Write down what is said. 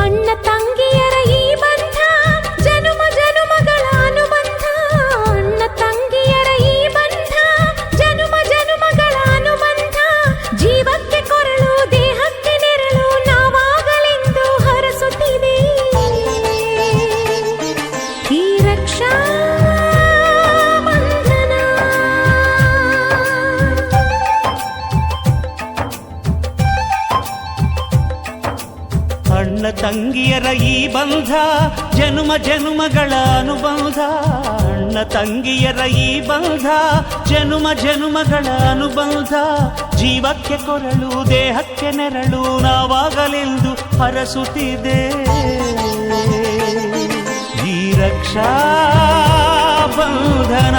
ಅಣ್ಣ ತಂಗಿಯರ ಈ ಬಂಧ ಜನುಮ ಜನುಮಗಳ ಅನುಬಂಧ. ಅಣ್ಣ ತಂಗಿಯರ ಈ ಬಂಧ ಜನುಮ ಜನುಮಗಳ ಅನುಬಂಧ. ಜೀವಕ್ಕೆ ಕೊರಳು ದೇಹಕ್ಕೆ ನೆರಳು ನಾವಾಗಲೆಂದು ಹರಸುತ್ತಿದೆ ಈ ರಕ್ಷಾ ಬಂಧನ. ಅಣ್ಣ ತಂಗಿಯರ ಈ ಬಂಧ ಜನುಮ ಜನುಮಗಳ ಅನುಬಂಧ. ಅಣ್ಣ ತಂಗಿಯರ ಈ ಬಂಧ ಜನುಮ ಜನುಮಗಳ ಅನುಬಂಧ. ಜೀವಕ್ಕೆ ಕೊರಳು ದೇಹಕ್ಕೆ ನೆರಳು ನಾವಾಗಲೆಂದು ಹರಸುತ್ತಿದೆ ಈ ರಕ್ಷಾ ಬಂಧನ.